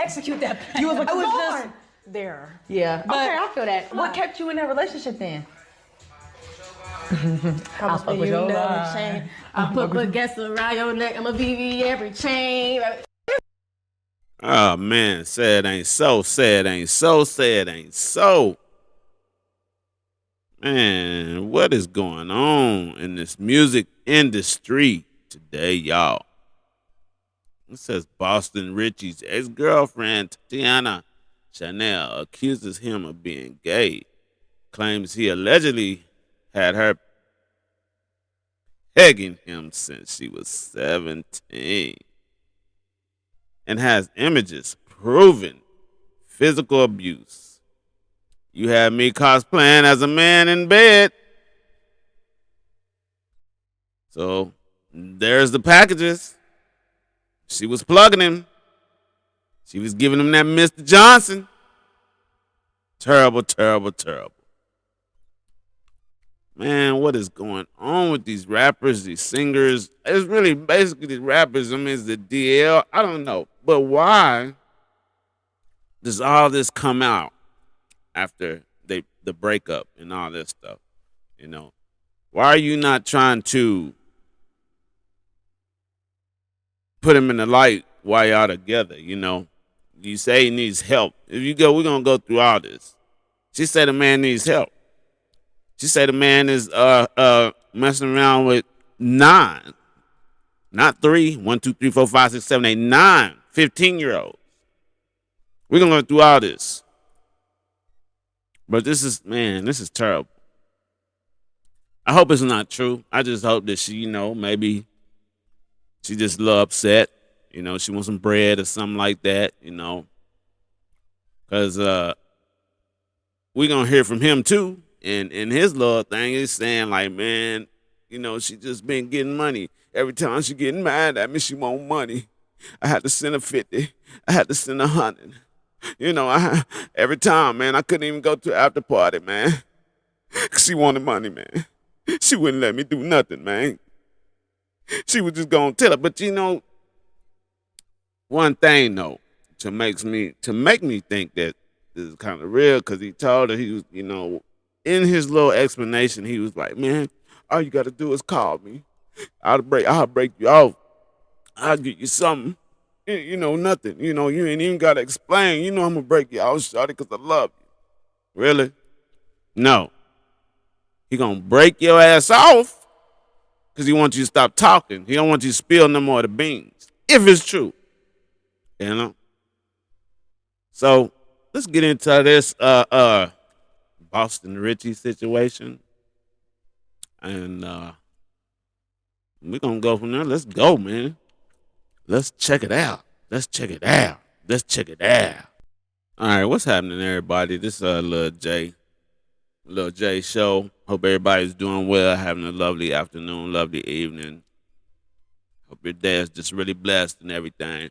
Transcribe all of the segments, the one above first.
execute that plan. You was like, I was just there. Yeah. But, okay, I feel that. What kept you in that relationship then? I'll fuck with your line. I put gas around your neck. I'ma BB every chain. Oh man, say it ain't so, say it ain't so, say it ain't so. Man, what is going on in this music industry today, y'all? It says Boston Richey's ex-girlfriend, Tatiana Chanell, accuses him of being gay. Claims he allegedly had her pegging him since she was 17. And has images proving physical abuse. You had me cosplaying as a man in bed. So there's the packages. She was plugging him. She was giving him that Mr. Johnson. Terrible, terrible, terrible. Man, what is going on with these rappers, these singers? It's really basically these rappers. I mean, it's the DL. I don't know. But why does all this come out after the breakup and all this stuff? You know, why are you not trying to put him in the light while y'all together? You know, you say he needs help. If you go, we're gonna go through all this. She said the man needs help. She said the man is messing around with 9, not 3, 1, 2, 3, 4, 5, 6, 7, 8, 9, 15-year-olds. We're gonna go through all this. But this is terrible. I hope it's not true. I just hope that she, maybe she just a little upset. She wants some bread or something like that, Because we're going to hear from him too. And his little thing is saying like, man, she just been getting money. Every time she getting mad at me, she want money. I had to send her 50. I had to send her 100. Every time, man, I couldn't even go to the after party, man. She wanted money, man. She wouldn't let me do nothing, man. She was just gonna tell her. But one thing though, to make me think that this is kind of real, because he told her, he was, in his little explanation, he was like, man, all you gotta do is call me. I'll break you off. I'll get you something. Nothing. You ain't even gotta explain. I'm gonna break you off, shawty, because I love you. Really? No. He gonna break your ass off because he wants you to stop talking. He don't want you to spill no more of the beans. If it's true. So let's get into this Boston Richey situation. And we're gonna go from there. Let's go, man. Let's check it out. Let's check it out. All right, what's happening, everybody? This is Lil J show. Hope everybody's doing well, having a lovely afternoon, lovely evening. Hope your day is just really blessed and everything.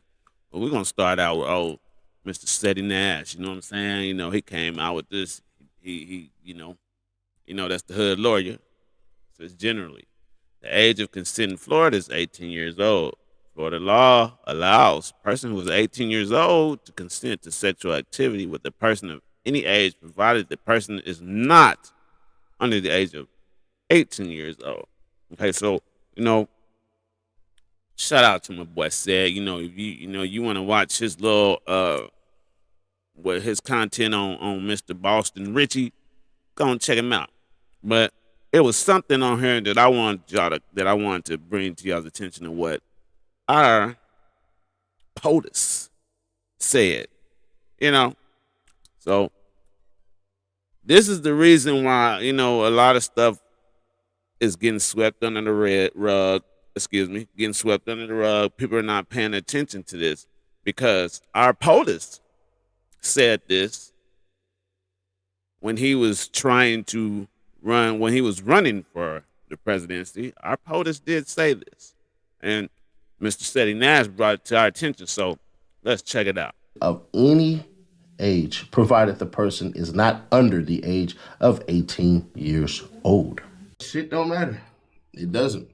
But we're gonna start out with old Mr. Steady Nash. You know what I'm saying? He came out with this. He that's the hood lawyer. So it's generally the age of consent in Florida is 18 years old. Florida law allows a person who is 18 years old to consent to sexual activity with a person of any age, provided the person is not under the age of 18 years old. Okay, so shout out to my boy Said. If you want to watch his little his content on Mr. Boston Richey, go and check him out. But it was something on here that I wanted to bring to y'all's attention of what our POTUS said. So this is the reason why, a lot of stuff is getting swept under the rug. Getting swept under the rug. People are not paying attention to this because our POTUS said this when he was running for the presidency. Our POTUS did say this. And Mr. Steady Nash brought it to our attention. So let's check it out. Of any age, provided the person is not under the age of 18 years old. Shit don't matter. It doesn't.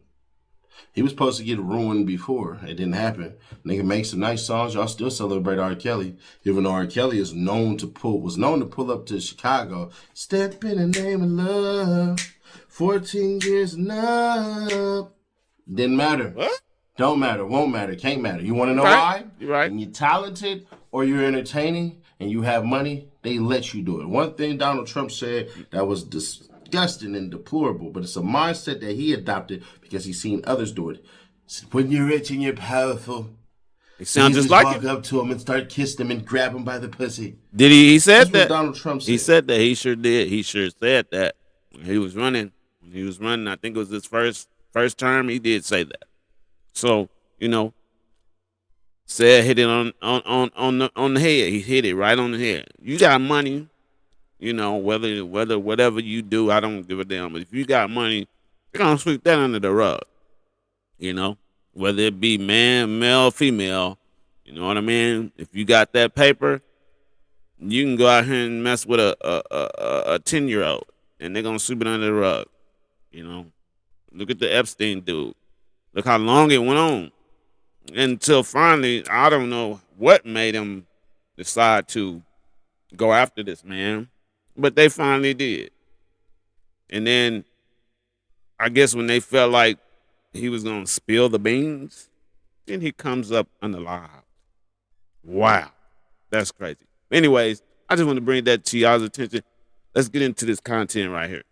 He was supposed to get ruined before. It didn't happen. Nigga makes some nice songs. Y'all still celebrate R. Kelly. Even though R. Kelly was known to pull up to Chicago. Step in the name of love. 14 years enough. Didn't matter. What? Don't matter. Won't matter. Can't matter. You want to know Right. why? You're right. When you're talented or you're entertaining and you have money, they let you do it. One thing Donald Trump said that was disgusting and deplorable, but it's a mindset that he adopted because he's seen others do it. When you're rich and you're powerful, It sounds just you like walk it. up to him and start kissing him and grab him by the pussy. Did he? He said That's what that. Donald Trump said. He said that. He sure did. He sure said that when he was running. When he was running, I think it was his first term. He did say that. So said hit it on the head. He hit it right on the head. You got money, whether whatever you do, I don't give a damn. But if you got money, you're gonna sweep that under the rug. Whether it be man, male, female. You know what I mean? If you got that paper, you can go out here and mess with a 10-year-old, and they're gonna sweep it under the rug. Look at the Epstein dude. Look how long it went on. Until finally, I don't know what made him decide to go after this man, but they finally did. And then I guess when they felt like he was going to spill the beans, then he comes up unalive. Wow. That's crazy. Anyways, I just want to bring that to y'all's attention. Let's get into this content right here.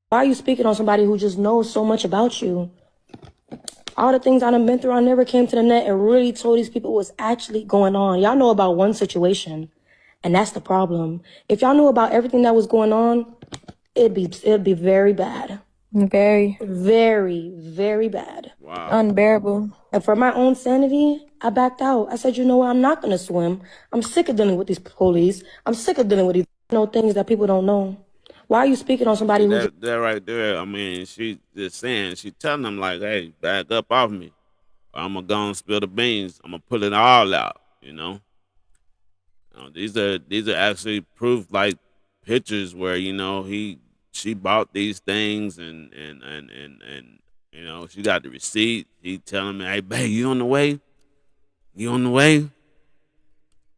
Why are you speaking on somebody who just knows so much about you? All the things I done been through, I never came to the net and really told these people what's actually going on. Y'all know about one situation, and that's the problem. If y'all knew about everything that was going on, it'd be very bad. Very. Very, very bad. Wow. Unbearable. And for my own sanity, I backed out. I said, you know what? I'm not going to swim. I'm sick of dealing with these police. I'm sick of dealing with these things that people don't know. Why are you speaking on somebody who... That right there, I mean, she just saying, she telling them like, hey, back up off me. Or I'm going to go and spill the beans. I'm going to pull it all out, These are actually proof, like, pictures where, she bought these things and she got the receipt. He telling me, hey, babe, you on the way? You on the way?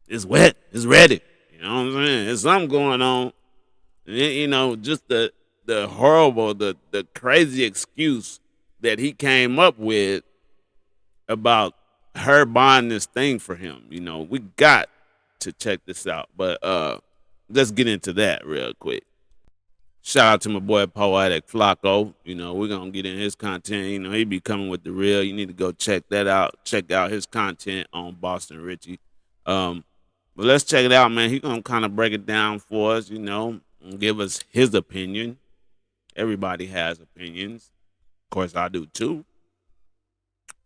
It's wet. It's ready. You know what I'm saying? There's something going on. Just the horrible, the crazy excuse that he came up with about her buying this thing for him. We got to check this out. But let's get into that real quick. Shout out to my boy Poetic Flacco. We're going to get in his content. He be coming with the real. You need to go check that out. Check out his content on Boston Richey. But let's check it out, man. He's going to kind of break it down for us, and give us his opinion. Everybody has opinions. Of course, I do too.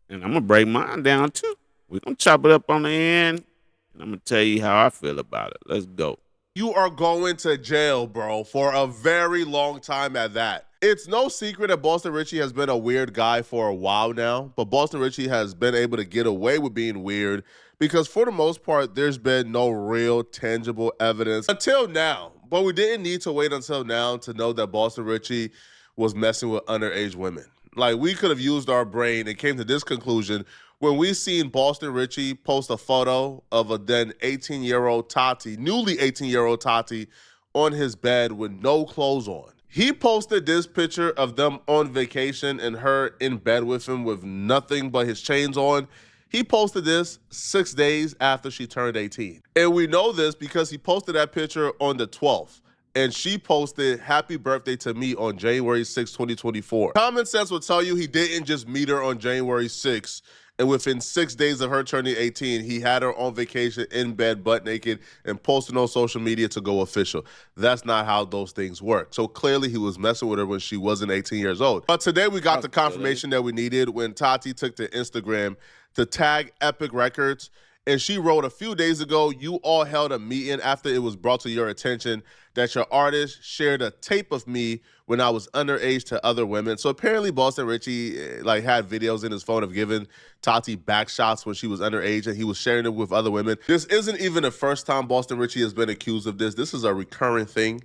And I'm going to break mine down too. We're going to chop it up on the end, and I'm going to tell you how I feel about it. Let's go. You are going to jail, bro, for a very long time at that. It's no secret that Boston Richey has been a weird guy for a while now, but Boston Richey has been able to get away with being weird because for the most part, there's been no real tangible evidence until now. But we didn't need to wait until now to know that Boston Richey was messing with underage women. Like, we could have used our brain and came to this conclusion when we seen Boston Richey post a photo of a then 18-year-old Tati, newly 18-year-old Tati, on his bed with no clothes on. He posted this picture of them on vacation and her in bed with him with nothing but his chains on. He posted this 6 days after she turned 18. And we know this because he posted that picture on the 12th. And she posted happy birthday to me on January 6, 2024. Common sense will tell you he didn't just meet her on January 6th. And within 6 days of her turning 18, he had her on vacation in bed, butt naked, and posted on social media to go official. That's not how those things work. So clearly he was messing with her when she wasn't 18 years old. But today we got the confirmation that we needed when Tati took to Instagram to tag Epic Records. And she wrote a few days ago, you all held a meeting after it was brought to your attention that your artist shared a tape of me when I was underage to other women. So apparently Boston Richey had videos in his phone of giving Tati back shots when she was underage, and he was sharing it with other women. This isn't even the first time Boston Richey has been accused of this. This is a recurring thing.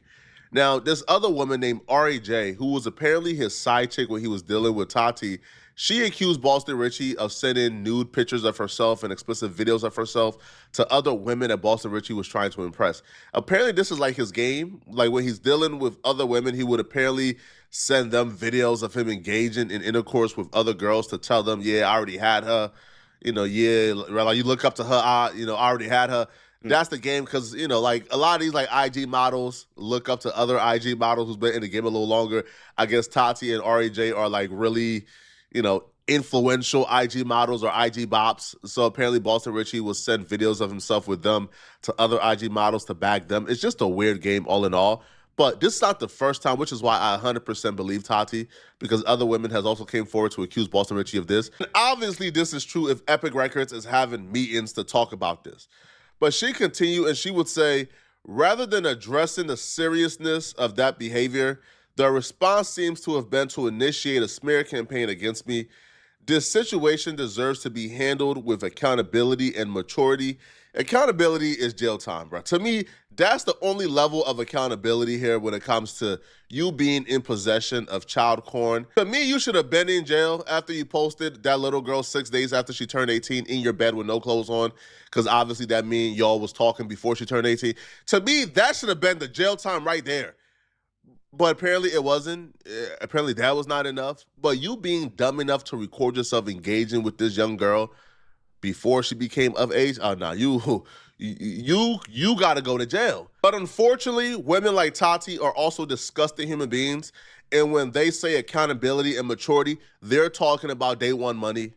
Now, this other woman named RAJ, who was apparently his side chick when he was dealing with Tati, she accused Boston Richey of sending nude pictures of herself and explicit videos of herself to other women that Boston Richey was trying to impress. Apparently, this is like his game. Like when he's dealing with other women, he would apparently send them videos of him engaging in intercourse with other girls to tell them, yeah, I already had her. Yeah, like you look up to her, I already had her. That's the game because, like a lot of these like IG models look up to other IG models who's been in the game a little longer. I guess Tati and RAJ are like really, influential IG models or IG bops. So apparently Boston Richey will send videos of himself with them to other IG models to bag them. It's just a weird game all in all. But this is not the first time, which is why I 100% believe Tati, because other women has also came forward to accuse Boston Richey of this. And obviously this is true if Epic Records is having meetings to talk about this. But she continued and she would say, rather than addressing the seriousness of that behavior, the response seems to have been to initiate a smear campaign against me. This situation deserves to be handled with accountability and maturity. Accountability is jail time, bro. To me, that's the only level of accountability here when it comes to you being in possession of child porn. To me, you should have been in jail after you posted that little girl 6 days after she turned 18 in your bed with no clothes on, because obviously that means y'all was talking before she turned 18. To me, that should have been the jail time right there. But apparently it wasn't. Apparently that was not enough. But you being dumb enough to record yourself engaging with this young girl before she became of age, oh no, you got to go to jail. But unfortunately, women like Tati are also disgusting human beings. And when they say accountability and maturity, they're talking about day one money.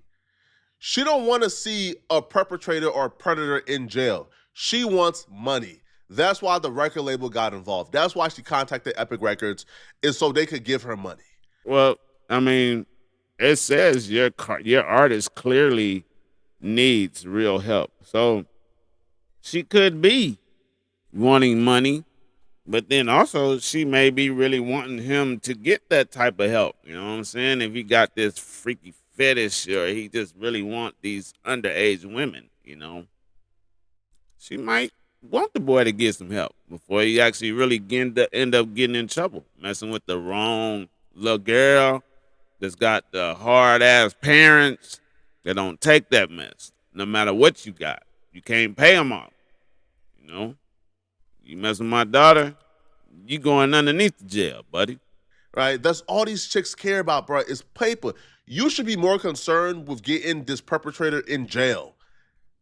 She don't want to see a perpetrator or a predator in jail. She wants money. That's why the record label got involved. That's why she contacted Epic Records, is so they could give her money. Well, I mean, it says your artist clearly needs real help. So she could be wanting money, but then also she may be really wanting him to get that type of help. You know what I'm saying? If he got this freaky fetish or he just really want these underage women, she might want the boy to get some help before he actually really end up getting in trouble, messing with the wrong little girl that's got the hard ass parents that don't take that mess. No matter what you got, you can't pay them off. You mess with my daughter, you going underneath the jail, buddy. Right? That's all these chicks care about, bro, is paper. You should be more concerned with getting this perpetrator in jail,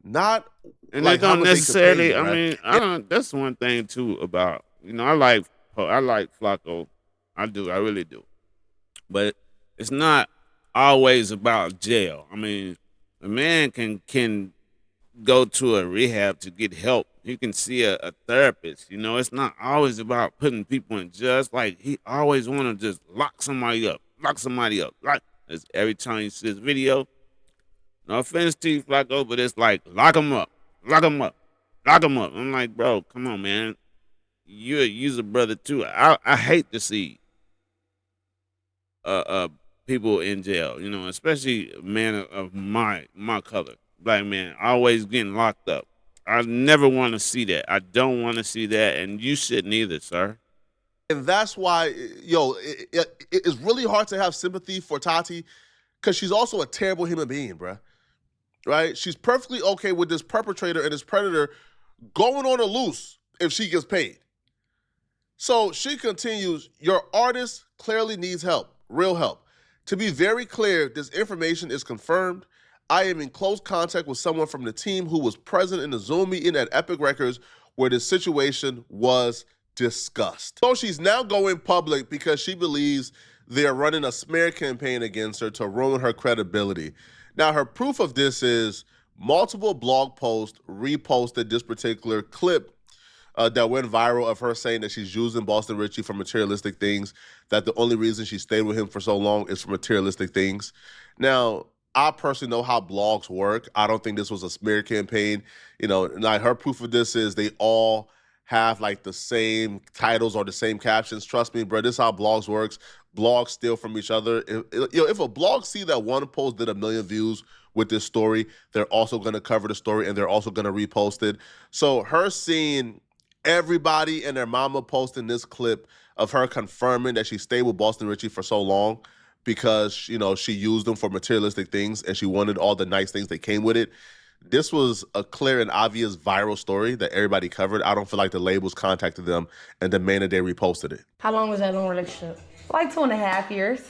not and like they don't necessarily. I mean, I don't. That's one thing too about I like Flacco, I do, I really do, but it's not always about jail. I mean, a man can go to a rehab to get help. He can see a therapist. It's not always about putting people in jail. It's like he always want to just lock somebody up. Like every time you see this video, no offense to you, Flacco, but it's like lock him up. I'm like, bro, come on, man. You're a user brother too. I hate to see people in jail, especially a man of my color, black man, always getting locked up. I never want to see that. I don't want to see that, and you shouldn't either, sir. And that's why, it's really hard to have sympathy for Tati, because she's also a terrible human being, bruh. Right? She's perfectly okay with this perpetrator and this predator going on a loose if she gets paid. So she continues, your artist clearly needs help, real help. To be very clear, this information is confirmed. I am in close contact with someone from the team who was present in the Zoom meeting at Epic Records where this situation was discussed. So she's now going public because she believes they're running a smear campaign against her to ruin her credibility. Now, her proof of this is multiple blog posts reposted this particular clip that went viral of her saying that she's using Boston Richey for materialistic things, that the only reason she stayed with him for so long is for materialistic things. Now, I personally know how blogs work. I don't think this was a smear campaign. Like her proof of this is they all have like the same titles or the same captions. Trust me, bro, this is how blogs works. Blogs steal from each other. If a blog see that one post did 1 million views with this story, they're also going to cover the story and they're also going to repost it. So her seeing Everybody and their mama posting this clip of her confirming that she stayed with Boston Richey for so long because, you know, she used them for materialistic things and she wanted all the nice things that came with it. This was a clear and obvious viral story that everybody covered. I don't feel like the labels contacted them and demanded they reposted it. How long was that long relationship? Like 2.5 years.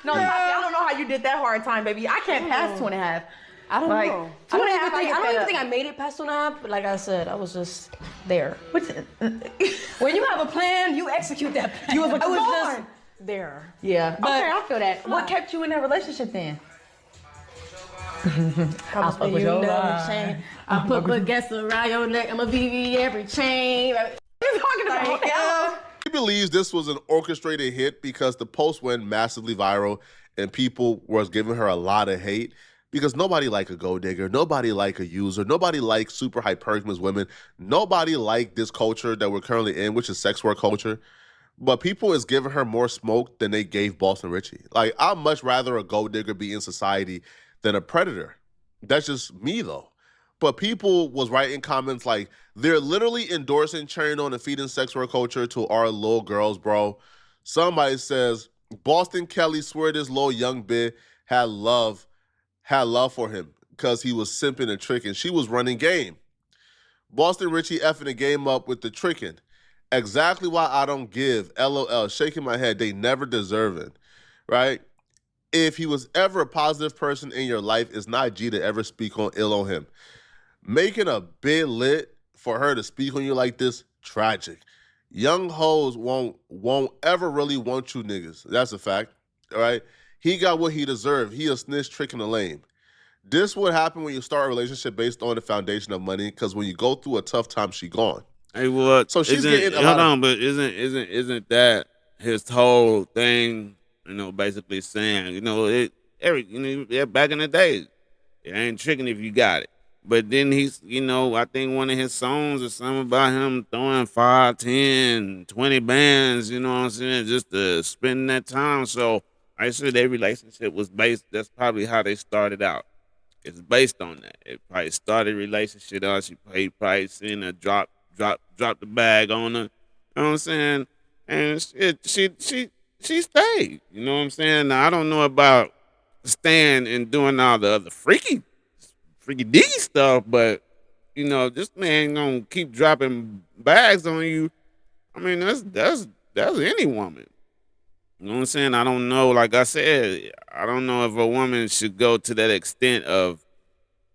No, Tati, I don't know how you did that hard time, baby. I can't pass 2.5. I don't Like, know. 2.5, I don't even up. think I made it past 2.5, but like I said, I was just there. When you have a plan, you execute that plan. You was like, I was just just there. yeah. But Okay, I feel that. What on. kept you in that relationship then? I'll fuck with your line. I put baguettes around your neck. I'm a BB every chain. You talking about hell? He believes this was an orchestrated hit because the post went massively viral and people was giving her a lot of hate because nobody like a gold digger, nobody like a user, nobody like super hypergamous women, nobody like this culture that we're currently in, which is sex work culture. But people is giving her more smoke than they gave Boston Richey. Like, I'd much rather a gold digger be in society than a predator. That's just me, though. But people was writing comments like, they're literally endorsing, cheering on, and feeding sex work culture to our little girls, bro. Somebody says, Boston Kelly swear this little young bitch had love for him because he was simping and tricking. She was running game. Boston Richey effing the game up with the tricking. Exactly why I don't give. LOL. Shaking my head. They never deserve it. Right? If he was ever a positive person in your life, it's not G to ever speak ill on him. Making a bit lit for her to speak on you like this, tragic. Young hoes won't ever really want you niggas. That's a fact. All right? He got what he deserved. He a snitch, tricking the lame. This would happen when you start a relationship based on the foundation of money, because when you go through a tough time, she gone. Hey, what? So she's getting a lot hold of- on, but isn't that his whole thing? You know, basically saying, you know, back in the day, it ain't tricking if you got it. But then he's, you know, I think one of his songs or something about him throwing 5, 10, 20 bands, you know what I'm saying, just to spend that time. So I said their relationship was based, that's probably how they started out. It's based on that. It probably started relationship out. He probably seen her drop the bag on her. You know what I'm saying? And she stayed. You know what I'm saying? Now, I don't know about staying and doing all the other freaky D stuff, but you know, this man gonna keep dropping bags on you. I mean, that's any woman. You know what I'm saying? I don't know. Like I said, I don't know if a woman should go to that extent of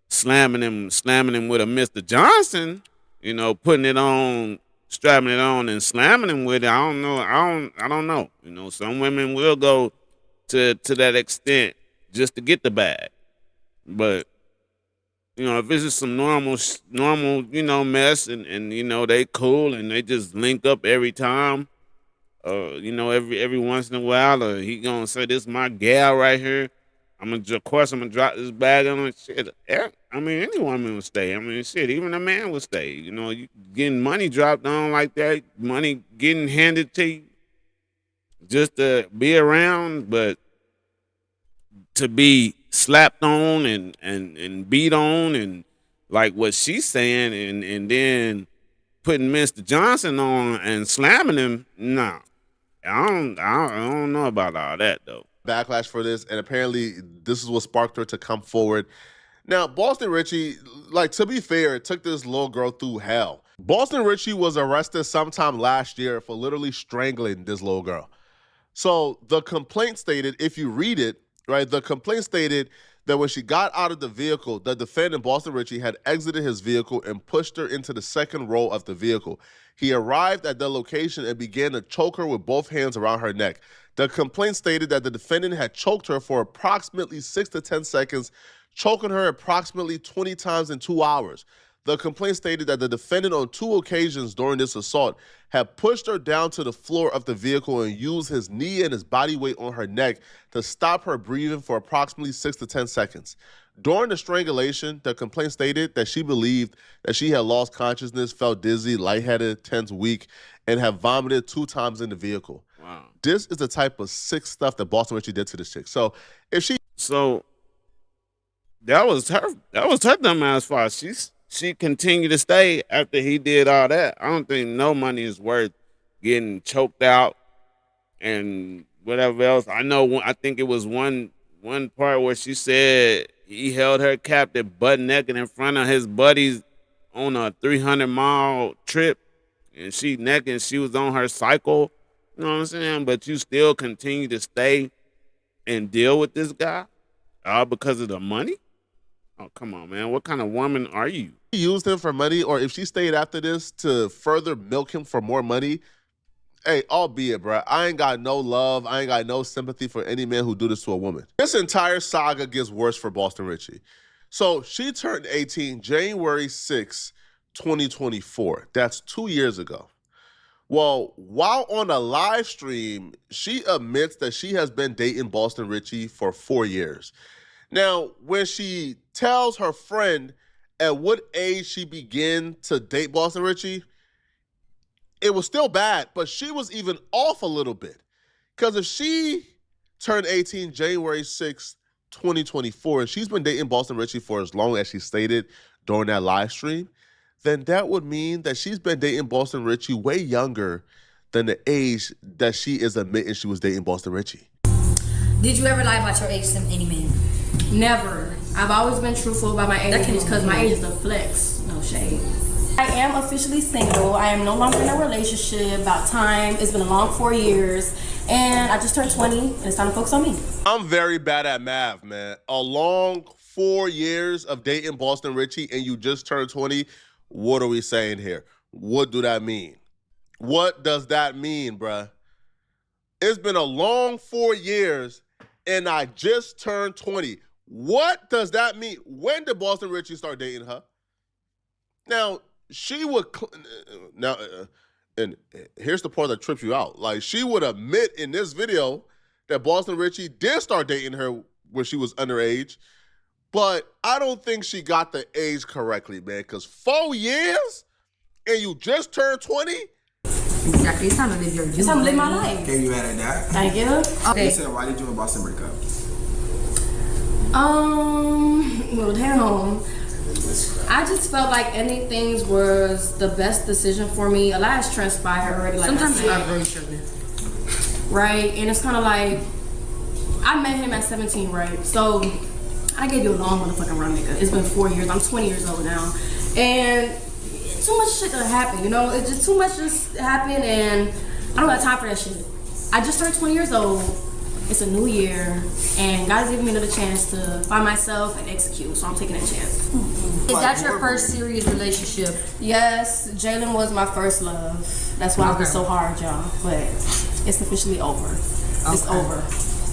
slamming him with a Mr. Johnson. You know, putting it on, strapping it on, and slamming him with it. I don't know. I don't know. You know, some women will go to that extent just to get the bag, but you know, if it's just some normal, you know, mess, and you know they cool and they just link up every time. You know, every once in a while, he gonna say, "This is my gal right here." Of course, I'm gonna drop this bag on her. Shit, I mean, any woman would stay. I mean, shit, even a man would stay. You know, you getting money dropped on like that, money getting handed to you, just to be around, but to be slapped on and beat on and like what she's saying, and then putting Mr. Johnson on and slamming him, nah. I don't know about all that though. Backlash for this, and apparently this is what sparked her to come forward. Now, Boston Richey, like, to be fair, it took this little girl through hell. Boston Richey was arrested sometime last year for literally strangling this little girl. So the complaint stated, if you read it, right, the complaint stated that when she got out of the vehicle, the defendant, Boston Richey, had exited his vehicle and pushed her into the second row of the vehicle. He arrived at the location and began to choke her with both hands around her neck. The complaint stated that the defendant had choked her for approximately 6 to 10 seconds, choking her approximately 20 times in 2 hours. The complaint stated that the defendant on 2 occasions during this assault had pushed her down to the floor of the vehicle and used his knee and his body weight on her neck to stop her breathing for approximately 6 to 10 seconds. During the strangulation, the complaint stated that she believed that she had lost consciousness, felt dizzy, lightheaded, tense, weak, and had vomited 2 times in the vehicle. Wow. This is the type of sick stuff that Boston Richey did to this chick. So if she... So that was her dumb ass fault. she continued to stay after he did all that. I don't think no money is worth getting choked out and whatever else. I know. I think it was one part where she said he held her captive butt naked in front of his buddies on a 300-mile trip, and she naked and she was on her cycle. You know what I'm saying? But you still continue to stay and deal with this guy all because of the money? Oh, come on, man. What kind of woman are you? She used him for money, or if she stayed after this to further milk him for more money, hey, albeit, bro, I ain't got no love. I ain't got no sympathy for any man who do this to a woman. This entire saga gets worse for Boston Richey. So she turned 18 January 6, 2024. That's 2 years ago. Well, while on a live stream, she admits that she has been dating Boston Richey for 4 years. Now, when she tells her friend at what age she began to date Boston Richey, it was still bad, but she was even off a little bit. Because if she turned 18 January 6, 2024, and she's been dating Boston Richey for as long as she stated during that live stream, then that would mean that she's been dating Boston Richey way younger than the age that she is admitting she was dating Boston Richey. Did you ever lie about your age to any man? Never. I've always been truthful about my age because my age is a flex. No shade. I am officially single. I am no longer in a relationship. About time. It's been a long 4 years. And I just turned 20, and it's time to focus on me. I'm very bad at math, man. A long 4 years of dating Boston Richey, and you just turned 20. What are we saying here? What do that mean? What does that mean, bruh? It's been a long 4 years, and I just turned 20. What does that mean? When did Boston Richey start dating her? Now, she would... and here's the part that trips you out. Like, she would admit in this video that Boston Richey did start dating her when she was underage, but I don't think she got the age correctly, man, because 4 years and you just turned 20? Exactly. It's time to live your dream. It's time to live my life. Okay, you mad at that? Thank you. Okay. You said, why did you and Boston break up? Well, damn. I just felt like anything was the best decision for me. A lot has transpired already. Like Sometimes you outgrow each other. Right, and it's kind of like, I met him at 17, right? So I gave you a long motherfucking run, nigga. It's been 4 years. I'm 20 years old now. And too much shit gonna happen, you know? It's just too much just happened, and I don't got time for that shit. I just turned 20 years old. It's a new year, and God's giving me another chance to find myself and execute, so I'm taking that chance. Is that your first serious relationship? Yes, Jalen was my first love. That's why I was so hard, y'all. But it's officially over. It's over.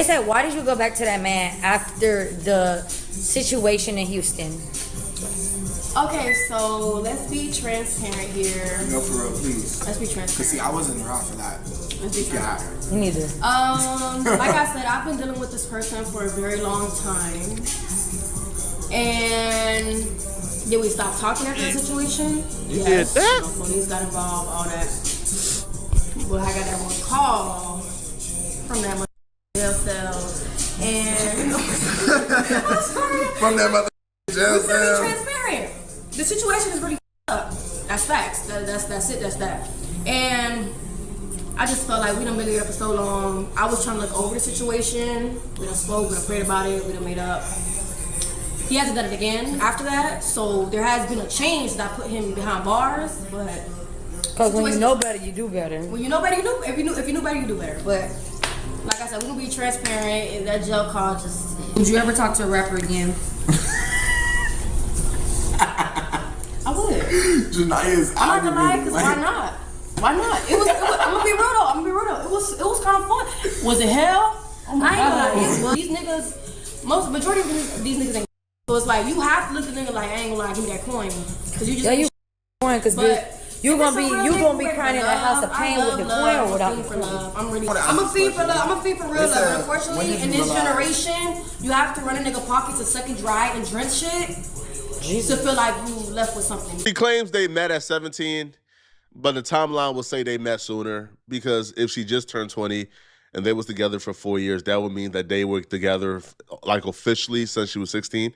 I said, why did you go back to that man after the situation in Houston? Okay, so let's be transparent here. No, for real, please. Let's be Because, transparent. see, I wasn't around for that. Let's be transparent. Me neither. Like I said, I've been dealing with this person for a very long time. And did we stop talking after the situation? You did that? You know, police got involved, all that. Well, I got that one call from that jail cell. And, you know, From that mother jail let's be cell. transparent. The situation is really up. That's facts. That's it. That's that. And I just felt like we done been together for so long. I was trying to look over the situation. We done spoke, we done prayed about it, we done made up. He hasn't done it again after that, so there has been a change that put him behind bars, but... Because when you know better, you do better. When you know better, you do. If you knew better, you do better. But, like I said, we're gonna be transparent. If that jail call just... Would you ever talk to a rapper again? I would. Janaya's I'm not gonna lie, because why not? Why not? I'm gonna be real though. It was kind of fun. Was it hell? Oh my God. These niggas, majority of these niggas ain't. So it's like, you have to look at the nigga like, I ain't gonna lie, give me that coin. Cause you just. Yeah, you coin, because you gonna be real crying in that house of pain with the coin or without the coin. I'm a fiend for love. I'm a fiend for real love. Unfortunately, in this generation, you have to run a nigga pocket to suck and dry and drench shit to feel like you left with something. She claims they met at 17. But the timeline will say they met sooner, because if she just turned 20 and they was together for 4 years, that would mean that they were together like officially since she was 16.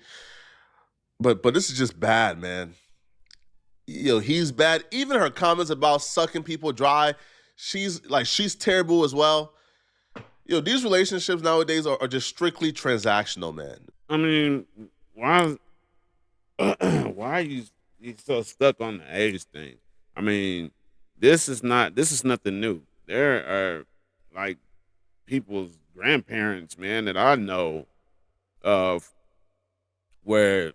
But this is just bad, man. he's bad. Even her comments about sucking people dry, she's terrible as well. These relationships nowadays are just strictly transactional, man. I mean, why are you so stuck on the age thing? I mean, this is nothing new. There are like people's grandparents, man, that I know of where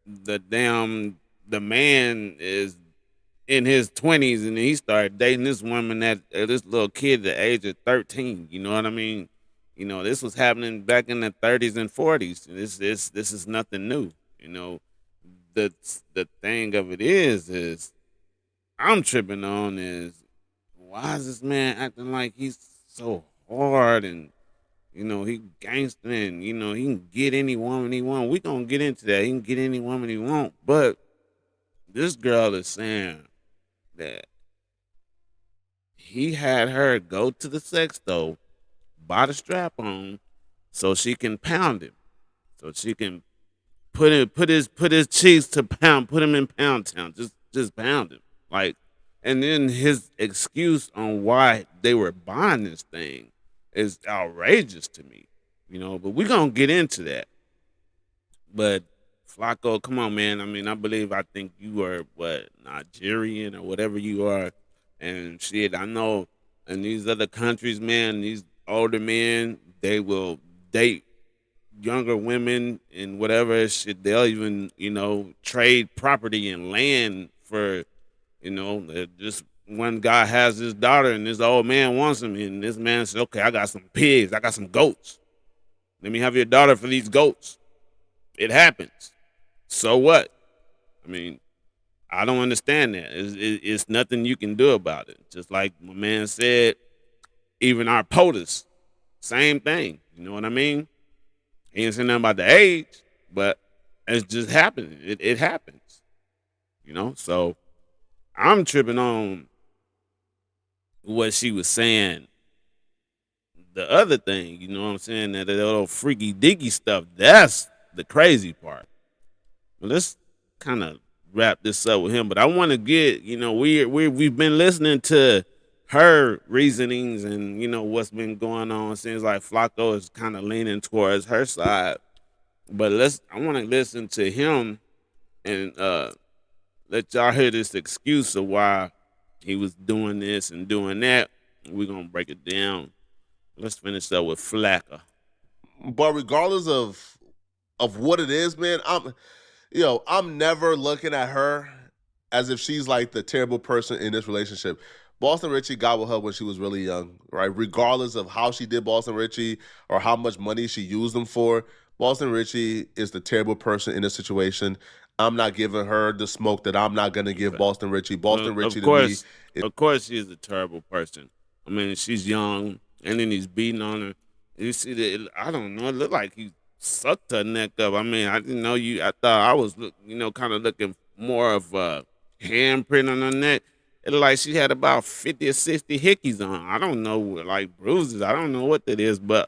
the man is in his 20s and he started dating this woman this little kid at the age of 13. You know what I mean? This was happening back in the 30s and 40s. This is nothing new. The thing of it is I'm tripping on is why is this man acting like he's so hard and he gangster and he can get any woman he want. We gonna get into that. He can get any woman he want, but this girl is saying that he had her go to the sex stove, buy the strap on, so she can pound him, so she can put his cheeks to pound, put him in pound town, just pound him, like. And then his excuse on why they were buying this thing is outrageous to me, but we're going to get into that. But Flacco, come on, man. I mean, I think you are, Nigerian or whatever you are. And shit, I know in these other countries, man, these older men, they will date younger women and whatever shit. They'll even, trade property and land for, just one guy has his daughter and this old man wants him, and this man says, okay, I got some pigs, I got some goats. Let me have your daughter for these goats. It happens. So what? I mean, I don't understand that. It's nothing you can do about it. Just like my man said, even our POTUS, same thing. You know what I mean? He ain't saying nothing about the age, but it's just happening. It happens. So I'm tripping on what she was saying. The other thing, you know what I'm saying, that little freaky diggy stuff, that's the crazy part. Well, let's kind of wrap this up with him, but I want to get, we've been listening to her reasonings and, what's been going on. It seems like Flacco is kind of leaning towards her side, but I want to listen to him and let y'all hear this excuse of why he was doing this and doing that. We're going to break it down. Let's finish up with Flacco. But regardless of what it is, man, I'm never looking at her as if she's like the terrible person in this relationship. Boston Richey got with her when she was really young, right? Regardless of how she did Boston Richey or how much money she used them for, Boston Richey is the terrible person in this situation. I'm not giving her the smoke that I'm not going to give Boston Richey. Boston Richey to me. Of course she's a terrible person. I mean, she's young, and then he's beating on her. You see that? I don't know. It looked like he sucked her neck up. I mean, I didn't know I thought I was, kind of looking more of a handprint on her neck. It looked like she had about 50 or 60 hickeys on. I don't know, like bruises. I don't know what that is, but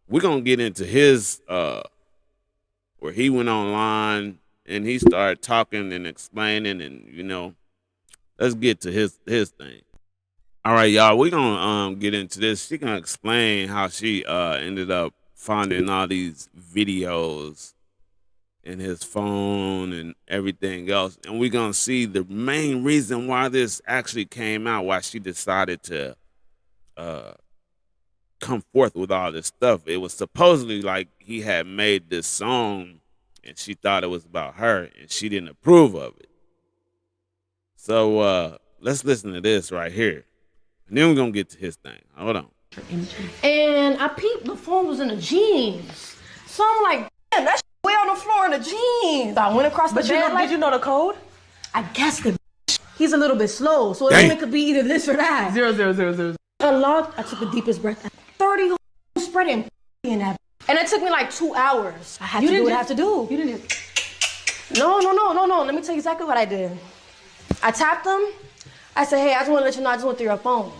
we're gonna get into his where he went online and he started talking and explaining, and let's get to his thing. All right, y'all, we're gonna get into this. She gonna explain how she ended up finding all these videos in his phone and everything else, and we're gonna see the main reason why this actually came out, why she decided to come forth with all this stuff. It was supposedly like he had made this song and she thought it was about her and she didn't approve of it. So let's listen to this right here, and then we're gonna get to his thing. Hold on. And I peeped, the phone was in the jeans. So I'm like, damn, that shit way on the floor in the jeans. I went across the bed. Did you know the code? I guessed it. He's a little bit slow, so it could be either this or that. 00000. Unlocked, I took the deepest breath. 30 spreading in that. And it took me like 2 hours. I had to do what I have to do. You didn't. No. Let me tell you exactly what I did. I tapped him. I said, hey, I just want to let you know I just went through your phone.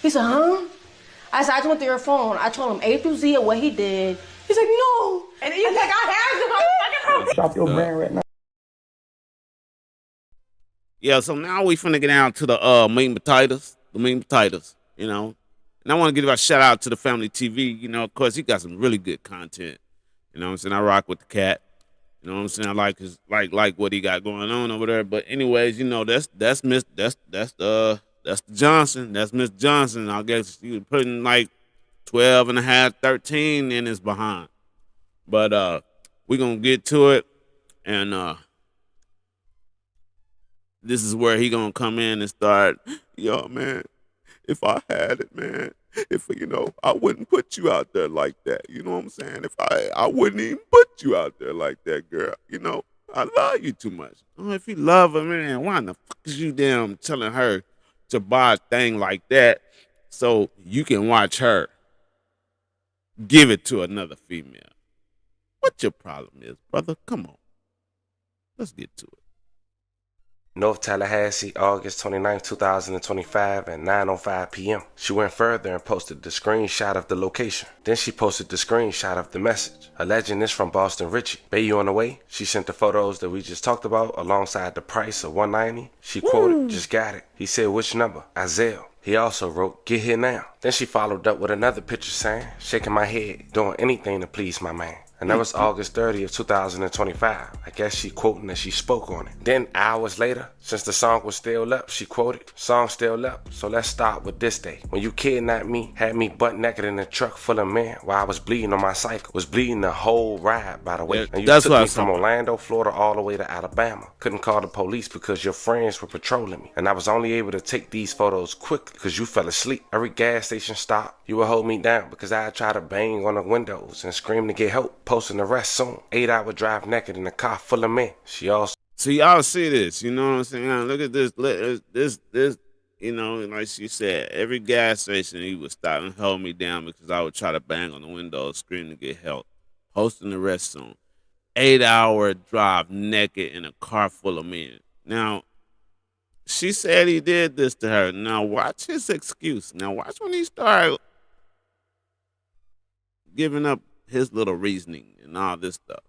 He said, huh? I said, I just went through your phone. I told him A through Z of what he did. He's like, no. And then he's like, I have to. Stop your brain right now. Yeah, so now we finna get down to the meat and potatoes. The meat and potatoes, you know. And I want to give a shout out to the Family TV, you know, of course he got some really good content. You know what I'm saying? I rock with the cat. You know what I'm saying? I like his like what he got going on over there. But anyways, you know, that's the Johnson. That's Miss Johnson. I guess he was putting like 12 and a half, 13 in his behind. But we're gonna get to it, and this is where he gonna come in and start, yo, man, if I had it, man, if, you know, I wouldn't put you out there like that. You know what I'm saying? If I wouldn't even put you out there like that, girl. You know, I love you too much. Oh, if you love her, man, why in the fuck is you damn telling her to buy a thing like that so you can watch her give it to another female? What your problem is, brother? Come on. Let's get to it. North Tallahassee, August 29, 2025 at 9:05 p.m. She went further and posted the screenshot of the location. Then she posted the screenshot of the message, alleging this from Boston Richey. Bay, you on the way? She sent the photos that we just talked about alongside the price of $190. She quoted, just got it. He said, which number? Isaiah. He also wrote, get here now. Then she followed up with another picture saying, shaking my head, doing anything to please my man. And that was August 30th, 2025. I guess she quoting that she spoke on it. Then hours later, since the song was still up, she quoted, song still up, so let's start with this day. When you kidnapped me, had me butt naked in a truck full of men while I was bleeding on my cycle. Was bleeding the whole ride, by the way. And you took me from Orlando, Florida, all the way to Alabama. Couldn't call the police because your friends were patrolling me. And I was only able to take these photos quickly because you fell asleep. Every gas station stop, you would hold me down because I'd try to bang on the windows and scream to get help. Posting the rest soon. 8-hour drive naked in a car full of men. She also. So y'all see this, you know what I'm saying? Now, look at this, this, you know, like she said, every gas station he would stop and hold me down because I would try to bang on the window, scream to get help. Posting the rest soon. 8-hour drive naked in a car full of men. Now, she said he did this to her. Now, watch his excuse. Now, watch when he started giving up his little reasoning and all this stuff.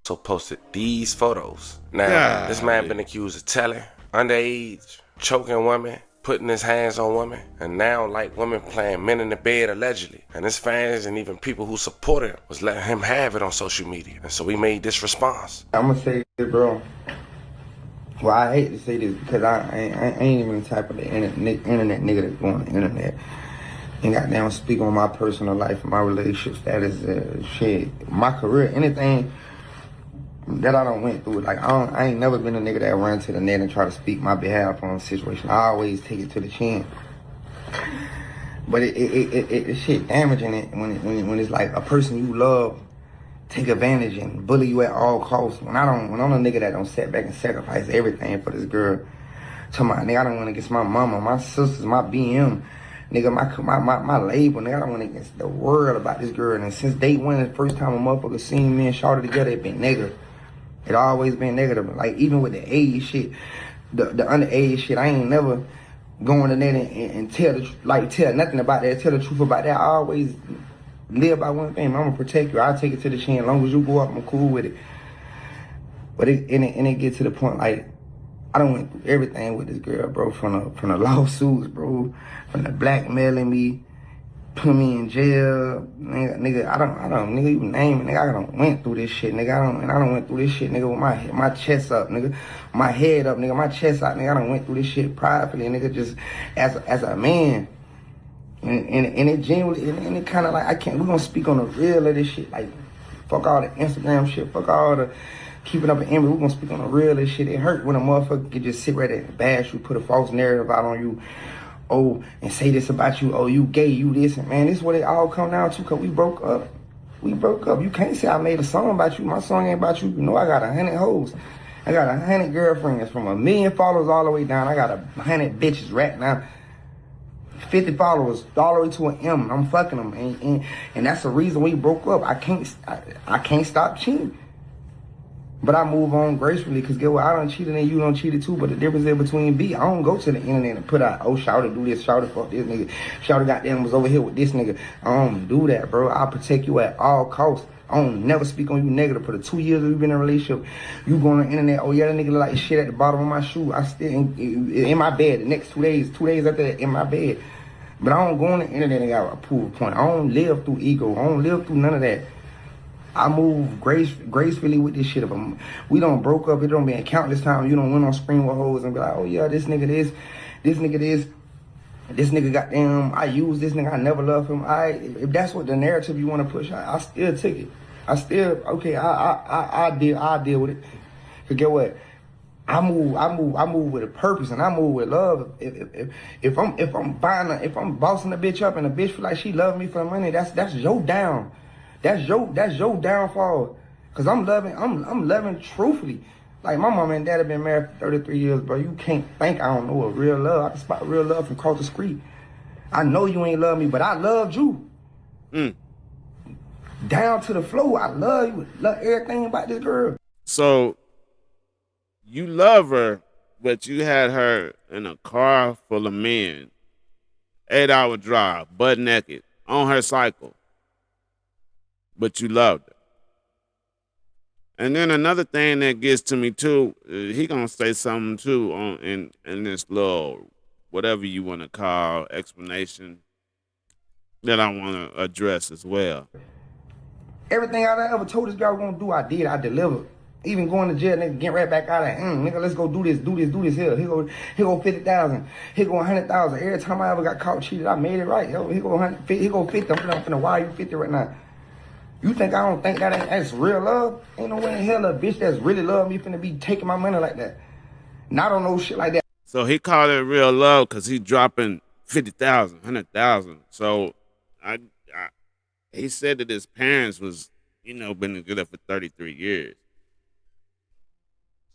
So posted these photos. Now, this man been accused of telling, underage, choking women, putting his hands on women, and now like women playing men in the bed allegedly. And his fans and even people who support him was letting him have it on social media. And so we made this response. I'm gonna say this, bro. Well, I hate to say this because I ain't even the type of the internet nigga that's go on the internet and goddamn speak on my personal life, my relationship status, shit, my career, anything that I done went through. Like I ain't never been a nigga that run to the net and try to speak my behalf on a situation. I always take it to the chin. But it shit damaging it when it's like a person you love take advantage and bully you at all costs. When I'm a nigga that don't sit back and sacrifice everything for this girl. To my nigga, I don't want to get my mama, my sisters, my BM. Nigga, my label, nigga, I don't want to get the word about this girl. And since day one, the first time a motherfucker seen me and Shawty together, it been negative. It always been negative. Like, even with the age shit, the underage shit, I ain't never going to that and tell nothing about that, tell the truth about that. I always live by one thing. I'm going to protect you. I'll take it to the chin. As long as you go up, I'm cool with it. But it get to the point, like, I done went through everything with this girl, bro, from the lawsuits, bro, from the blackmailing me, put me in jail, nigga, I don't, nigga, you name it, nigga, I done went through this shit, nigga, I done went through this shit, nigga, with my chest up, nigga, my head up, nigga, my chest out, nigga, I done went through this shit privately, nigga, just as a man, and it genuinely, and it kind of like, we gonna speak on the real of this shit, like, fuck all the Instagram shit, fuck all the keeping up an image, we gonna speak on the real of this shit. It hurt when a motherfucker can just sit right there and bash you, put a false narrative out on you, and say this about you, you gay, you this, and man, this is what it all come down to, cause we broke up. You can't say I made a song about you. My song ain't about you. You know I got 100 hoes. I got 100 girlfriends from 1 million followers all the way down. I got 100 bitches right now. 50 followers all the way to an M. I'm fucking them, and that's the reason we broke up. I can't stop cheating. But I move on gracefully, because get what, I done cheated and you done cheated too, but the difference is between B, I don't go to the internet and put out, Shawty do this, Shawty fuck this nigga, Shawty goddamn was over here with this nigga. I don't do that, bro. I protect you at all costs. I don't never speak on you negative. For the 2 years we've been in a relationship, you go on the internet, oh yeah, that nigga look like shit at the bottom of my shoe. I still in my bed the next 2 days after that, in my bed. But I don't go on the internet and got a proof point. I don't live through ego. I don't live through none of that. I move gracefully with this shit. If we don't broke up, it don't been countless times. You don't went on screen with hoes and be like, oh yeah, this nigga goddamn, I use this nigga, I never love him. If that's what the narrative you want to push, I still took it. I deal with it. Cause get what? I move with a purpose and I move with love. If I'm bossing a bitch up and a bitch feel like she love me for the money, that's your down. That's your downfall. Cause I'm loving truthfully. Like my mom and dad have been married for 33 years, bro. You can't think I don't know a real love. I can spot real love from across the street. I know you ain't love me, but I loved you. Down to the floor, I love you. Love everything about this girl. So you love her, but you had her in a car full of men, 8-hour drive, butt naked, on her cycle. But you loved her. And then another thing that gets to me too, he gonna say something too in this little whatever you want to call explanation that I want to address as well. Everything I ever told this girl I was gonna do, I did. I delivered. Even going to jail, nigga, get right back out of it. Nigga, let's go do this here. Here go 50,000. Here go 100,000. Every time I ever got caught cheated, I made it right. Yo, here go 100. Here go 50. I'm finna wire you 50 right now. You think I don't think that's real love? Ain't no way in hell a bitch that's really love me finna be taking my money like that. Not on no shit like that. So he called it real love because he dropping 50,000, 100,000. So he said that his parents was, been together for 33 years.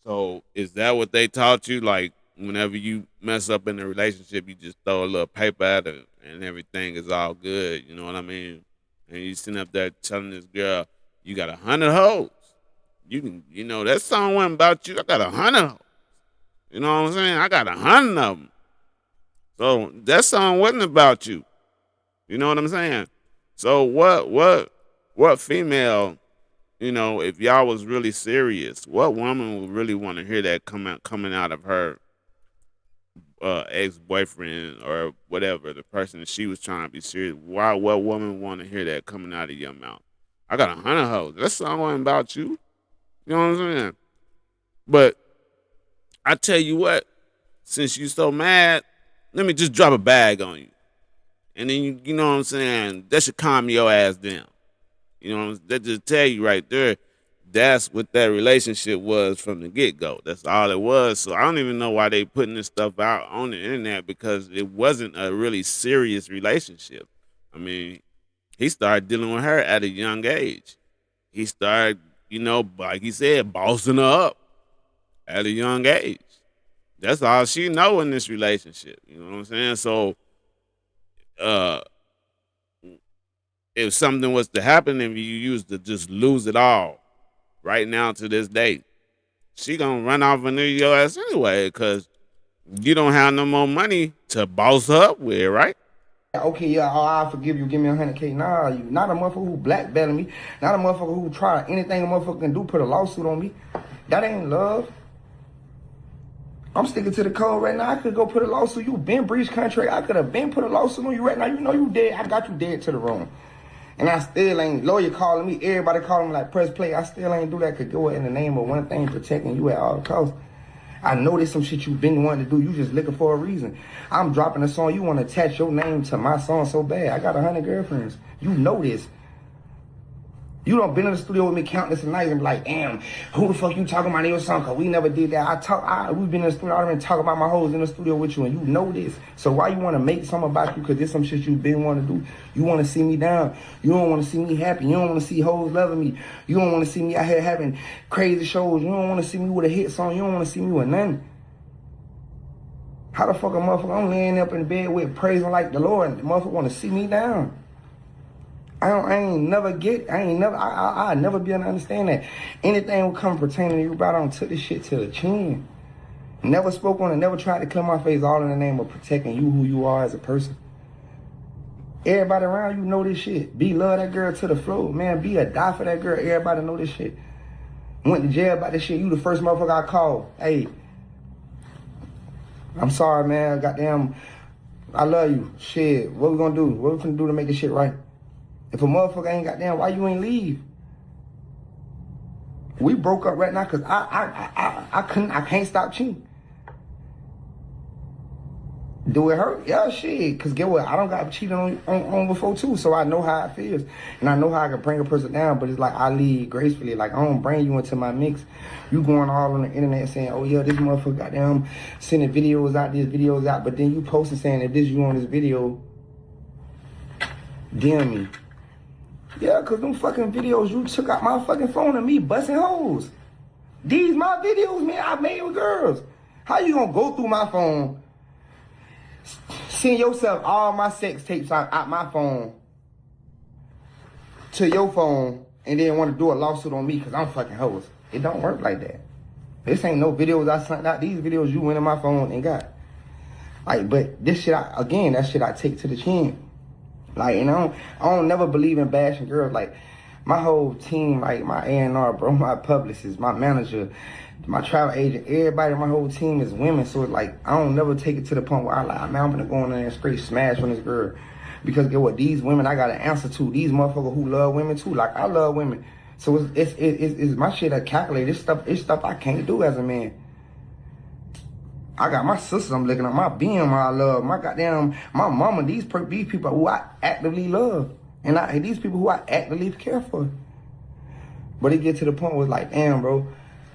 So is that what they taught you? Like whenever you mess up in a relationship, you just throw a little paper at it and everything is all good. You know what I mean? And you sitting up there telling this girl, you got 100 hoes. That song wasn't about you. I got 100 hoes. You know what I'm saying? I got 100 of them. So that song wasn't about you. You know what I'm saying? So what female, if y'all was really serious, what woman would really want to hear that coming out of her ex-boyfriend or whatever, the person that she was trying to be serious? What woman want to hear that coming out of your mouth? I got 100 hoes. That song wasn't about you. You know what I'm saying? But I tell you what, since you so mad, let me just drop a bag on you. And then, you know what I'm saying, that should calm your ass down. That just tell you right there, that's what that relationship was from the get-go. That's all it was. So I don't even know why they putting this stuff out on the internet, because it wasn't a really serious relationship. I mean, he started dealing with her at a young age. He started, like he said, bossing her up at a young age. That's all she know in this relationship. You know what I'm saying? So if something was to happen and you used to just lose it all right now to this day, she gonna run off and leave your ass anyway, because you don't have no more money to boss her up with, right? Okay, yeah, I forgive you, give me 100K. Nah, you not a motherfucker who blackbailing me, not a motherfucker who try anything a motherfucker can do, put a lawsuit on me. That ain't love. I'm sticking to the code right now. I could go put a lawsuit. You been breached contract. I could have been put a lawsuit on you right now. You know you dead. I got you dead to the room. And I still ain't, lawyer calling me, everybody calling me like press play. I still ain't do that. Could go in the name of one thing, protecting you at all costs. I know there's some shit you been wanting to do. You just looking for a reason. I'm dropping a song. You want to attach your name to my song so bad. I got 100 girlfriends. You know this. You done been in the studio with me countless nights and be like, damn, who the fuck you talking about in your song? Cause we never did that. We've been in the studio, I've been talking about my hoes in the studio with you, and you know this. So why you want to make something about you? Cause there's some shit you been want to do. You want to see me down. You don't want to see me happy. You don't want to see hoes loving me. You don't want to see me out here having crazy shows. You don't want to see me with a hit song. You don't want to see me with nothing. How the fuck a motherfucker, I'm laying up in the bed with praising like the Lord, and the motherfucker want to see me down. I never be able to understand that. Anything will come pertaining to you, bro, I don't took this shit to the chin. Never spoke on it, never tried to clear my face, all in the name of protecting you, who you are as a person. Everybody around you know this shit. B love that girl to the floor, man. B a die for that girl. Everybody know this shit. Went to jail about this shit. You the first motherfucker I called. Hey, I'm sorry, man. Goddamn, I love you. Shit, what we gonna do? What we gonna do to make this shit right? If a motherfucker ain't goddamn, why you ain't leave? We broke up right now because I can't stop cheating. Do it hurt? Yeah, shit. Cause get what? I don't got cheated on before too, so I know how it feels, and I know how I can bring a person down. But it's like I lead gracefully. Like I don't bring you into my mix. You going all on the internet saying, "Oh yeah, this motherfucker goddamn sending videos out," but then you posting saying, "If this you on this video, DM me." Yeah, cause them fucking videos you took out my fucking phone and me busting holes. These my videos, man. I made with girls. How you gonna go through my phone? Send yourself all my sex tapes out my phone to your phone and then want to do a lawsuit on me because I'm fucking hoes. It don't work like that. This ain't no videos I sent out. These videos you went in my phone and got. Like, but this shit, that shit I take to the chin. Like, and I don't never believe in bashing girls. Like, my whole team, like my A&R, bro, my publicist, my manager, my travel agent, everybody, my whole team is women. So it's like, I don't never take it to the point where I'm gonna go in there and straight smash on this girl. Because get what, these women I got to answer to. These motherfuckers who love women too. Like, I love women. So it's my shit I calculate. It's stuff I can't do as a man. I got my sisters I'm looking at, my BM I love, my goddamn, my mama, these people who I actively love. And these people who I actively care for. But it get to the point where it's like, damn, bro,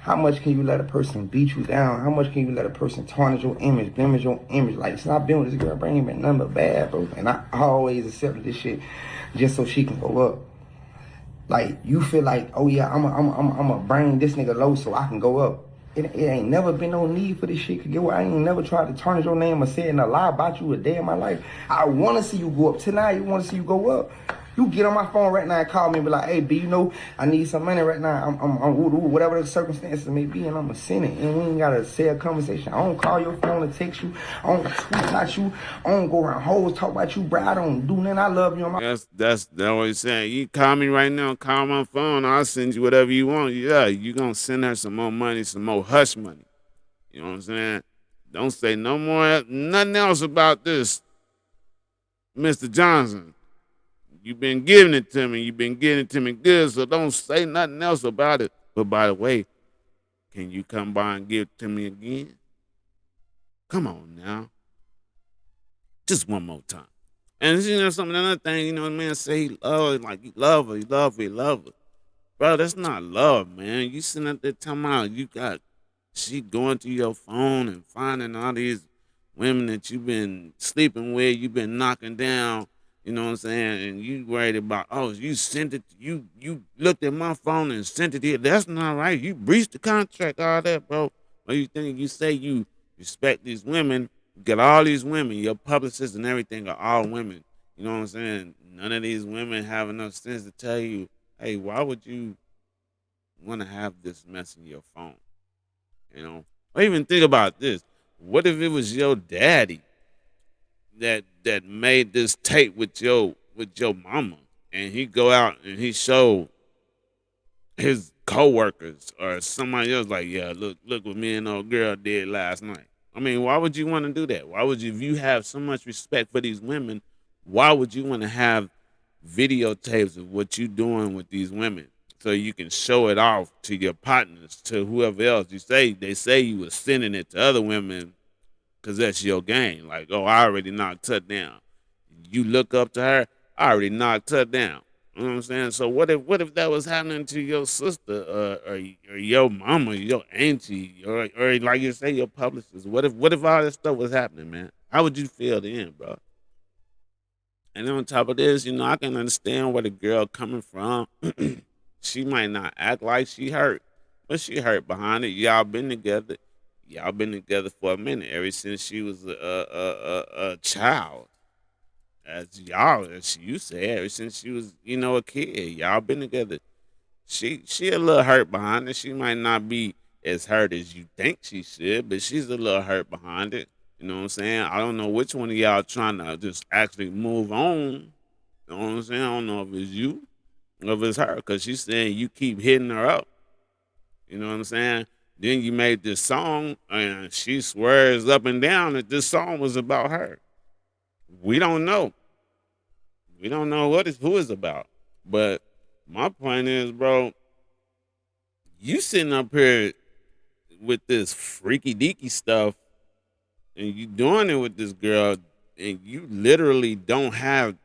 how much can you let a person beat you down? How much can you let a person tarnish your image, blemish your image? Like, since I've been with this girl, bro, ain't been nothing but bad, bro. And I always accepted this shit just so she can go up. Like, you feel like, oh yeah, I'm a bring this nigga low so I can go up. It ain't never been no need for this shit. Get what? I ain't never tried to tarnish your name or say a lie about you a day in my life. I want to see you go up. Tonight, you want to see you go up. You get on my phone right now and call me and be like, hey, B, you know, I need some money right now. I'm whatever the circumstances may be, and I'm going to send it. And we ain't got to say a conversation. I don't call your phone and text you. I don't tweet about you. I don't go around hoes, talk about you, bro. I don't do nothing. I love you. That's what he's saying. You call me right now, call my phone, I'll send you whatever you want. Yeah, you going to send her some more money, some more hush money. You know what I'm saying? Don't say nothing else about this, Mr. Johnson. You've been giving it to me. You've been getting it to me good, so don't say nothing else about it. But by the way, can you come by and give it to me again? Come on now. Just one more time. And another thing, the man say he love her. Bro, that's not love, man. You sitting up there talking about she going through your phone and finding all these women that you've been sleeping with, you've been knocking down. You know what I'm saying? And you worried about, you sent it, you looked at my phone and sent it here. That's not right. You breached the contract, all that, bro. What you think? You say you respect these women, you get all these women, your publicists and everything are all women. You know what I'm saying? None of these women have enough sense to tell you, hey, why would you want to have this mess in your phone? You know? Or even think about this. What if it was your daddy that made this tape with your mama, and he go out and he show his coworkers or somebody else like, yeah, look what me and old girl did last night. I mean, why would you want to do that? Why would you, if you have so much respect for these women, why would you want to have videotapes of what you doing with these women so you can show it off to your partners, to whoever else? They say you were sending it to other women because that's your game. Like, I already knocked her down. You look up to her, I already knocked her down. You know what I'm saying? So what if that was happening to your sister or your mama, your auntie, or like you say, your publicist? What if all this stuff was happening, man? How would you feel then, bro? And on top of this, I can understand where the girl coming from. She might not act like she hurt, but she hurt behind it. Y'all been together. Y'all been together for a minute, ever since she was a child. As you said, ever since she was, a kid. Y'all been together. She a little hurt behind it. She might not be as hurt as you think she should, but she's a little hurt behind it. You know what I'm saying? I don't know which one of y'all trying to just actually move on. You know what I'm saying? I don't know if it's you or if it's her, because she's saying you keep hitting her up. You know what I'm saying? Then you made this song, and she swears up and down that this song was about her. We don't know. We don't know who it's about. But my point is, bro, you sitting up here with this freaky deaky stuff, and you doing it with this girl, and you literally don't have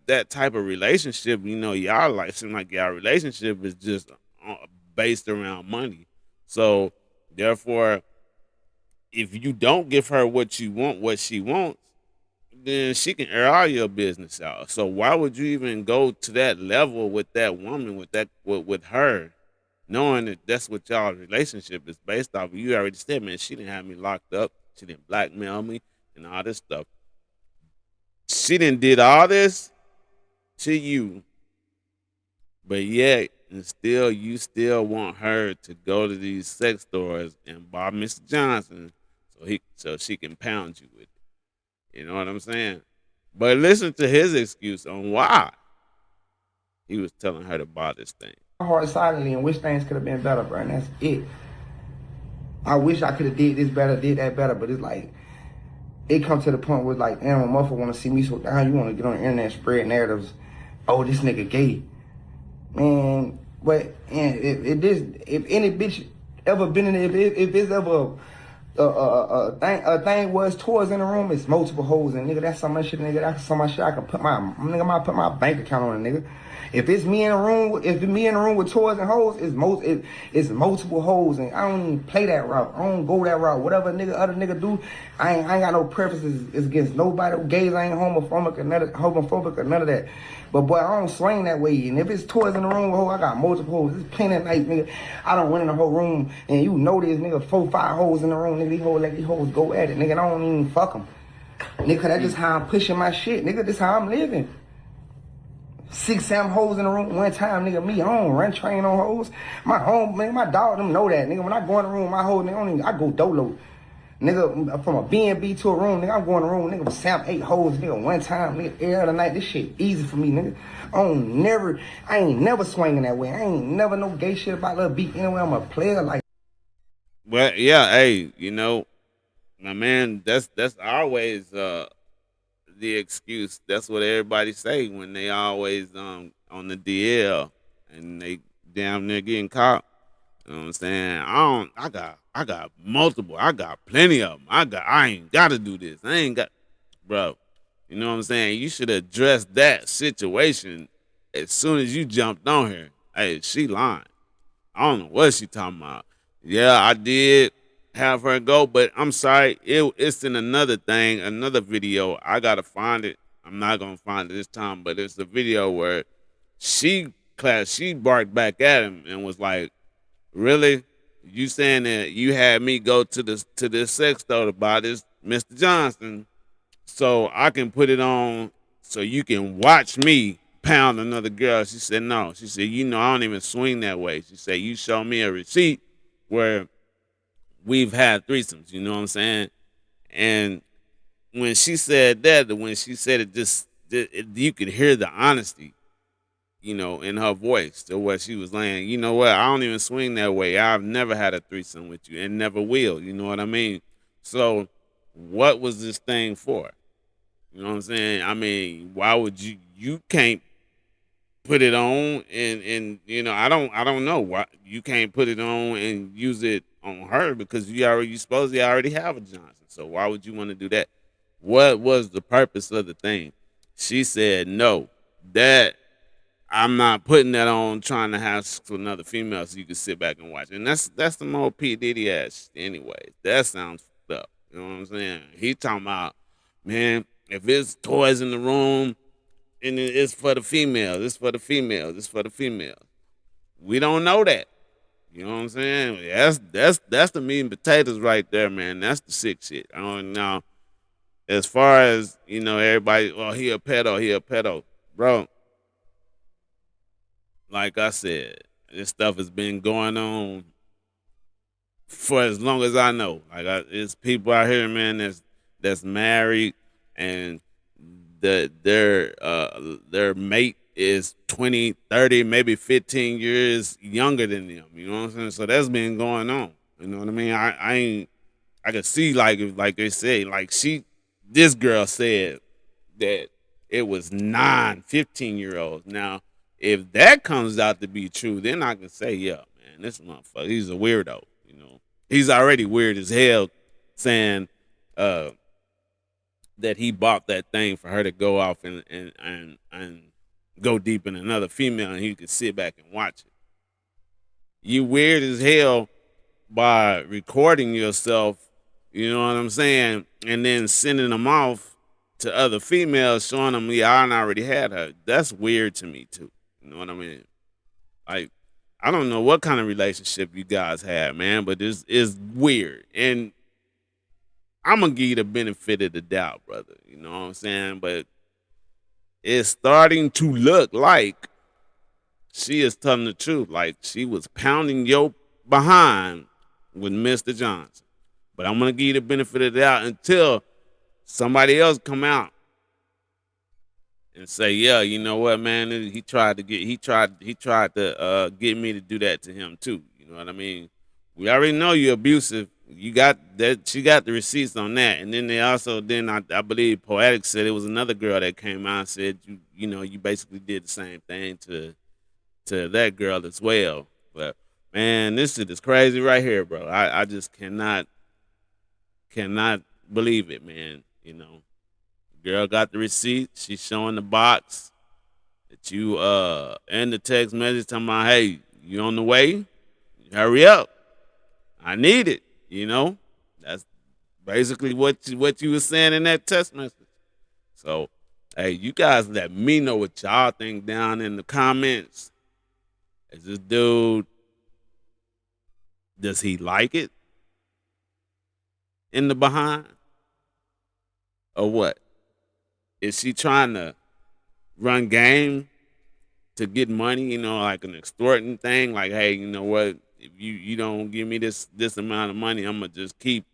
that type of relationship. You know, y'all like seem like y'all relationship is just based around money. So therefore, if you don't give her what she wants, then she can air all your business out. So why would you even go to that level with that woman, with her, knowing that that's what y'all relationship is based off of? You already said, man, she didn't have me locked up. She didn't blackmail me and all this stuff. She didn't did all this to you, but yet and still you still want her to go to these sex stores and buy Mr. Johnson so she can pound you with it. You know what I'm saying? But listen to his excuse on why he was telling her to buy this thing. My heart silently and wish things could have been better, bro, and that's it. I wish I could have did this better, did that better, but it's like, it come to the point where like, damn, a motherfucker want to see me so down, you want to get on the internet and spread narratives, oh, this nigga gay. Man, but if any bitch ever been in it, if it's ever a thing was toys in the room, it's multiple holes in, nigga. That's so much shit, nigga. That's so much shit I can put might put my bank account on it, nigga. If it's me in a room, with toys and hoes, it's multiple holes, and I don't even play that route. I don't go that route. Whatever other nigga do, I ain't got no preferences. It's against nobody. Gays ain't homophobic or none of that. But boy, I don't swing that way. And if it's toys in the room, I got multiple holes. It's plenty of nights, nigga. I don't went in the whole room, and you know this, nigga, 4, 5 holes in the room, nigga. These hoes go at it, nigga. I don't even fuck them. Nigga, that's just how I'm pushing my shit, nigga. This how I'm living. 6, 7 hoes in the room one time, nigga. Me, I don't run train on hoes. My home, man, my dog them know that, nigga. When I go in the room, my hoes, nigga, I go dolo. Nigga, from a B&B to a room, nigga, I'm going in the room, nigga, with 7, 8 hoes, nigga, one time, nigga, every other night. This shit easy for me, nigga. I ain't never swinging that way. I ain't never no gay shit about little beat anyway. I'm a player like. Well, yeah, hey, you know, my man, that's always the excuse. That's what everybody say when they always on the DL and they damn near getting caught. You know what I'm saying? I got multiple. I got plenty of them. I ain't got to do this. I ain't got, bro. You know what I'm saying? You should address that situation as soon as you jumped on her. Hey, she lying. I don't know what she talking about. Yeah, I did have her go, but I'm sorry, it's in another thing, another video. I gotta find it. I'm not gonna find it this time, but it's a video where she barked back at him and was like, "Really? You saying that you had me go to this sex store to buy this Mr. Johnson so I can put it on so you can watch me pound another girl?" She said, "No." She said, "You know, I don't even swing that way." She said, "You show me a receipt where we've had threesomes," you know what I'm saying? And when she said that, when she said you could hear the honesty, you know, in her voice to what she was laying. You know what? I don't even swing that way. I've never had a threesome with you and never will. You know what I mean? So what was this thing for? You know what I'm saying? I mean, why would you can't put it on and you know, I don't know why you can't put it on and use it on her, because you supposedly already have a Johnson. So why would you want to do that? What was the purpose of the thing? She said, "No, that I'm not putting that on trying to have sex with another female so you can sit back and watch." And that's the more P. Diddy ass anyway. That sounds fucked up. You know what I'm saying? He talking about, man, if it's toys in the room and it's for the females, it's for the females, it's for the females. We don't know that. You know what I'm saying? That's the meat and potatoes right there, man. That's the sick shit. I don't know. As far as, you know, everybody, oh, he a pedo. Bro, like I said, this stuff has been going on for as long as I know. Like, it's people out here, man, that's married and their mate is 20, 30, maybe 15 years younger than them. You know what I'm saying? So that's been going on. You know what I mean? I could see like they said, like this girl said that it was 9, 15-year-olds. Now, if that comes out to be true, then I can say, yeah, man, this motherfucker, he's a weirdo. You know, he's already weird as hell saying that he bought that thing for her to go off and go deep in another female, and he could sit back and watch it. You weird as hell by recording yourself, you know what I'm saying, and then sending them off to other females, showing them, yeah, I already had her. That's weird to me too. You know what I mean? Like, I don't know what kind of relationship you guys had, man, but it's weird. And I'm gonna give you the benefit of the doubt, brother. You know what I'm saying? But it's starting to look like she is telling the truth. Like, she was pounding your behind with Mr. Johnson. But I'm gonna give you the benefit of the doubt until somebody else come out and say, yeah, you know what, man, he tried to get me to do that to him too. You know what I mean? We already know you're abusive. You got that. She got the receipts on that. And then I believe Poetic said it was another girl that came out and said, you basically did the same thing to that girl as well. But man, this shit is crazy right here, bro. I just cannot believe it, man. You know, girl got the receipt. She's showing the box that you and the text message talking about, hey, you on the way? Hurry up. I need it. You know, that's basically what you were saying in that text message. So, hey, you guys let me know what y'all think down in the comments. Is this dude, does he like it in the behind? Or what? Is she trying to run game to get money, you know, like an extorting thing? Like, hey, you know what? If you don't give me this amount of money, I'm gonna just keep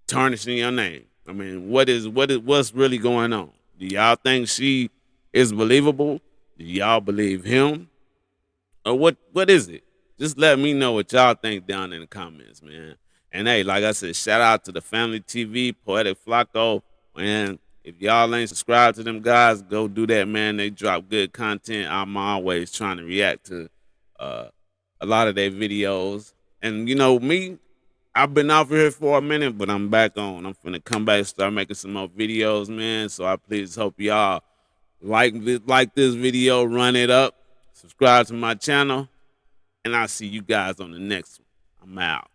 tarnishing your name. I mean, what's really going on? Do y'all think she is believable? Do y'all believe him? Or what is it? Just let me know what y'all think down in the comments, man. And hey, like I said, shout out to the Family TV, Poetic Flacco, man. If y'all ain't subscribed to them guys, go do that, man. They drop good content. I'm always trying to react to a lot of their videos. And you know me, I've been off here for a minute, but I'm back on. I'm finna come back and start making some more videos, man. So I please hope y'all like this video, run it up, subscribe to my channel, and I'll see you guys on the next one. I'm out.